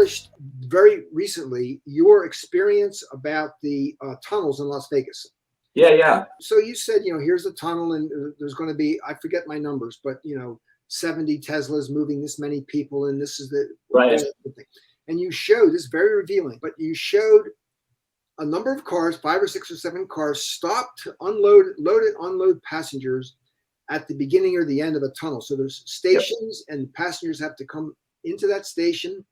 published very recently your experience about the tunnels in Las Vegas. Yeah. So you said, here's a tunnel and there's going to be, I forget my numbers, but 70 Teslas moving this many people, and this is the right. Thing. And you showed, this is very revealing, but you showed a number of cars, 5 or 6 or 7 cars, stopped to load and unload passengers at the beginning or the end of a tunnel. So there's stations, and passengers have to come into that station,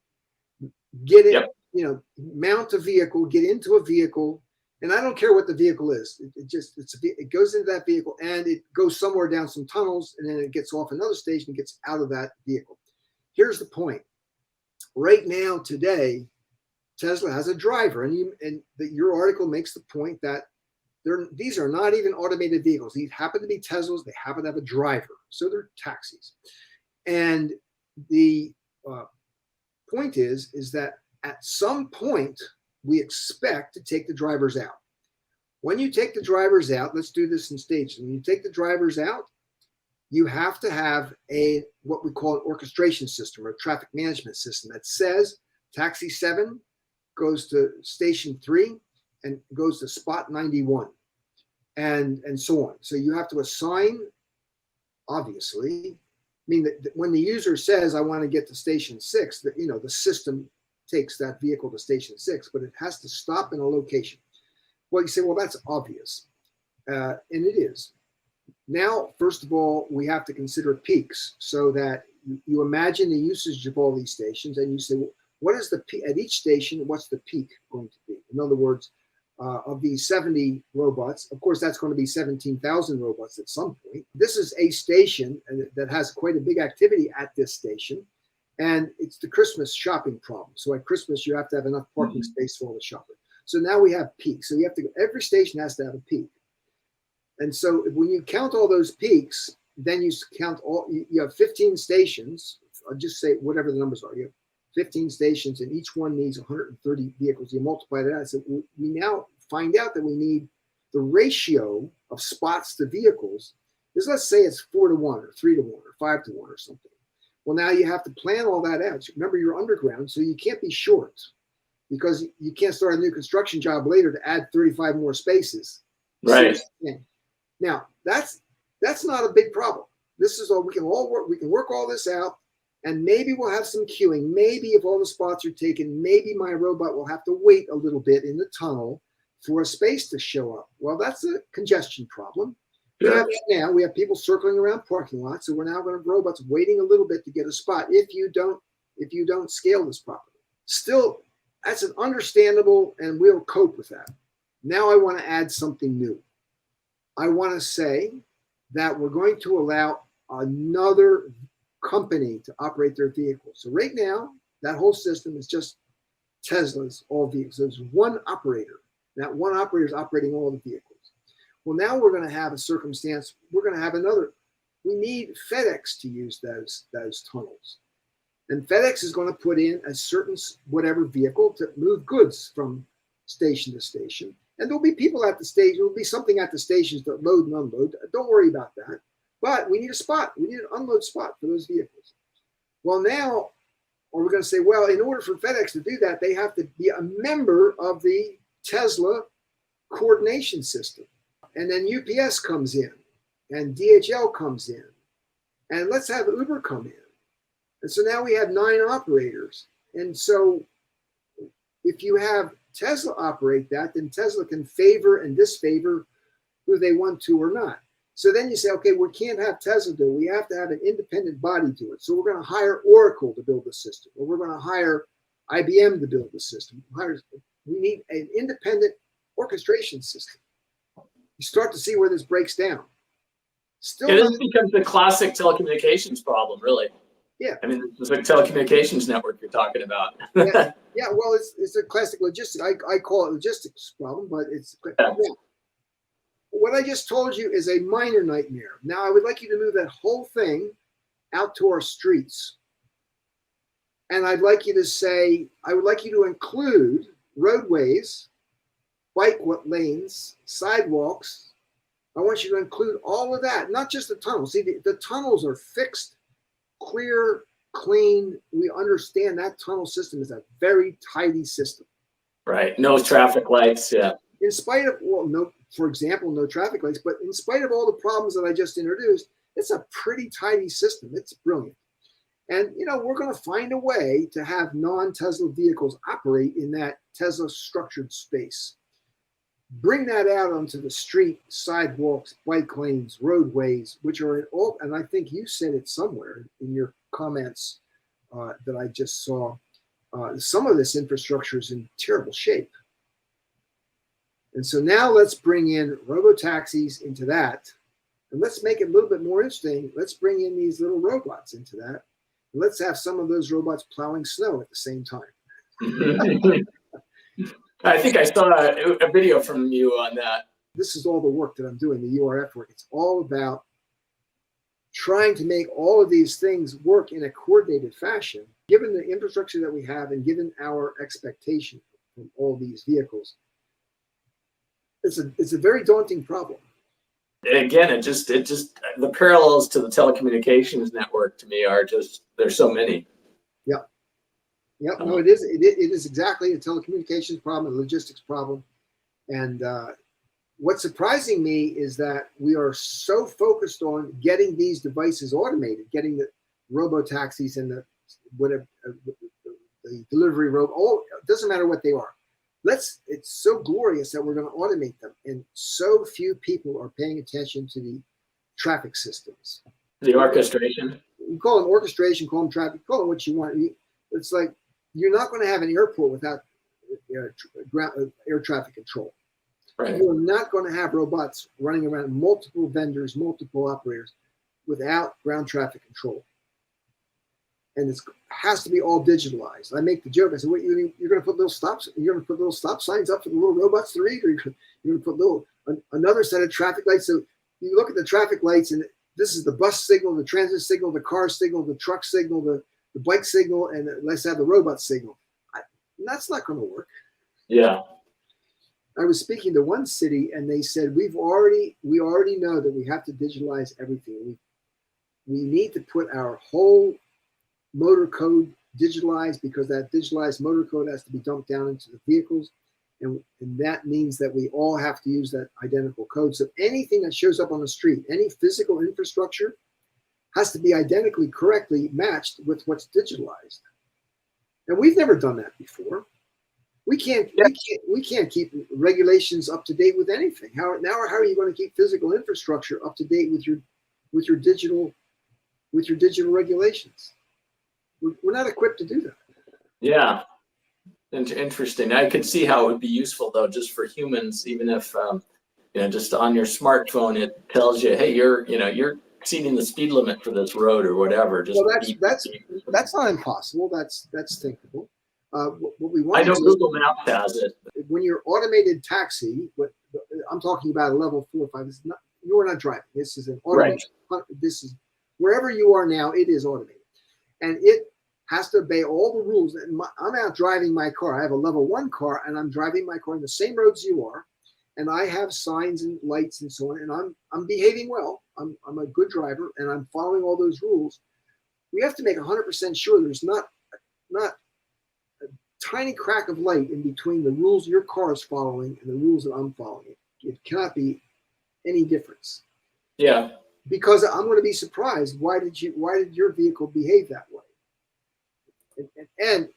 get in, mount a vehicle, get into a vehicle. And I don't care what the vehicle is. It goes into that vehicle and it goes somewhere down some tunnels, and then it gets off another station and gets out of that vehicle. Here's the point. Right now, today, Tesla has a driver, and your article makes the point that these are not even automated vehicles. These happen to be Teslas. They happen to have a driver, so they're taxis. And the point is that at some point, we expect to take the drivers out. When you take the drivers out, let's do this in stages. When you take the drivers out, you have to have what we call an orchestration system or a traffic management system that says taxi 7 goes to station 3 and goes to spot 91 and so on. So you have to assign, obviously, that when the user says, I want to get to station 6, that the system takes that vehicle to station 6, but it has to stop in a location. Well, you say, well, that's obvious. And it is. Now, first of all, we have to consider peaks, so that you imagine the usage of all these stations, and you say, well, what is the peak at each station? What's the peak going to be? In other words, of these 70 robots, of course, that's going to be 17,000 robots at some point. This is a station that has quite a big activity at this station. And it's the Christmas shopping problem. So at Christmas, you have to have enough parking space for all the shopping. So now we have peaks. So every station has to have a peak. And so when you count all those peaks, then you count you have 15 stations. I'll just say whatever the numbers are. You have 15 stations, and each one needs 130 vehicles. You multiply that out. So we now find out that we need the ratio of spots to vehicles is, let's say it's 4 to 1 or 3 to 1 or 5 to 1 or something. Well, now you have to plan all that out. Remember, you're underground, so you can't be short, because you can't start a new construction job later to add 35 more spaces. Right. Now, that's not a big problem. This is all we can work. We can work all this out, and maybe we'll have some queuing. Maybe if all the spots are taken, maybe my robot will have to wait a little bit in the tunnel for a space to show up. Well, that's a congestion problem. We have people circling around parking lots, so we're now going to have robots waiting a little bit to get a spot if you don't scale this properly. Still, that's an understandable, and we'll cope with that. Now I want to add something new. I want to say that we're going to allow another company to operate their vehicle. So right now, that whole system is just Tesla's, all vehicles. There's one operator. That one operator is operating all the vehicles. Well, now we're going to have a circumstance. We're going to have another. We need FedEx to use those tunnels. And FedEx is going to put in a certain whatever vehicle to move goods from station to station. And there'll be people at the station. There'll be something at the stations that load and unload. Don't worry about that. But we need a spot. We need an unload spot for those vehicles. Well, now, or we're going to say, well, in order for FedEx to do that, they have to be a member of the Tesla coordination system. And then UPS comes in, and DHL comes in, and let's have Uber come in. And so now we have 9 operators. And so if you have Tesla operate that, then Tesla can favor and disfavor who they want to or not. So then you say, okay, we can't have Tesla do it. We have to have an independent body do it. So we're going to hire Oracle to build the system, or we're going to hire IBM to build the system. We need an independent orchestration system. You start to see where this breaks down. Still, this becomes the classic telecommunications problem, really. Yeah. I mean, it's a telecommunications network you're talking about. yeah. Well, it's a classic logistics. I call it logistics problem, but it's. Yeah. What I just told you is a minor nightmare. Now, I would like you to move that whole thing out to our streets. And I'd like you to say, I would like you to include roadways, bike lanes, sidewalks. I want you to include all of that, not just the tunnels. See, the tunnels are fixed, clear clean. We understand that tunnel system is a very tidy system. Right. No traffic lights. Yeah. In spite of, well, no, for example, no traffic lights, but in spite of all the problems that I just introduced, it's a pretty tidy system. It's brilliant. And, you know, we're going to find a way to have non-Tesla vehicles operate in that Tesla structured space. Bring that out onto the street, sidewalks, bike lanes, roadways, which are in all, and I think you said it somewhere in your comments that I just saw. Some of this infrastructure is in terrible shape. And so now let's bring in robo-taxis into that. And let's make it a little bit more interesting. Let's bring in these little robots into that. And let's have some of those robots plowing snow at the same time. I think I saw a video from you on that. This is all the work that I'm doing, the URF work. It's all about trying to make all of these things work in a coordinated fashion, given the infrastructure that we have and given our expectation from all these vehicles. It's a very daunting problem. Again, it just the parallels to the telecommunications network to me are just, there's so many. Yep. Yep. No, it is exactly a telecommunications problem, a logistics problem. And what's surprising me is that we are so focused on getting these devices automated, getting the robo-taxis and the whatever, the delivery robot, all, it doesn't matter what they are. It's so glorious that we're going to automate them. And so few people are paying attention to the traffic systems. The orchestration. You call them orchestration, call them traffic, call it what you want. It's like, you're not going to have an airport without air traffic control. Right. You're not going to have robots running around multiple vendors, multiple operators without ground traffic control. And it has to be all digitalized. I make the joke. I said, "What you're going to put little stops? You're going to put little stop signs up for the little robots to read, or you're going to put another set of traffic lights?" So you look at the traffic lights, and this is the bus signal, the transit signal, the car signal, the truck signal, the bike signal, and let's have the robot signal. That's not going to work. Yeah. I was speaking to one city, and they said we already know that we have to digitalize everything. We need to put our whole motor code digitalized, because that digitalized motor code has to be dumped down into the vehicles, and that means that we all have to use that identical code. So anything that shows up on the street, any physical infrastructure, has to be identically correctly matched with what's digitalized. And we've never done that before. We can't keep regulations up to date with anything. How are you going to keep physical infrastructure up to date with your digital regulations? We're not equipped to do that. Yeah. Interesting. I could see how it would be useful though, just for humans, even if just on your smartphone it tells you, hey, you're exceeding the speed limit for this road or whatever. Just that's not impossible. That's thinkable. What we want. I know Google Maps has it. When you're automated taxi, what I'm talking about a level 4 or 5. You're not driving. This is an automated. Right. This is wherever you are now. It is automated, and it has to obey all the rules. And I'm out driving my car. I have a level 1 car, and I'm driving my car in the same roads you are, and I have signs and lights and so on. And I'm behaving well. I'm a good driver, and I'm following all those rules. We have to make 100% sure there's not a tiny crack of light in between the rules your car is following and the rules that I'm following. It cannot be any difference. Yeah. Because I'm going to be surprised. Why did your vehicle behave that way? And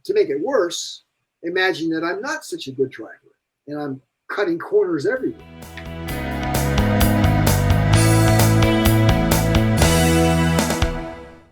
to make it worse, imagine that I'm not such a good driver and I'm cutting corners everywhere.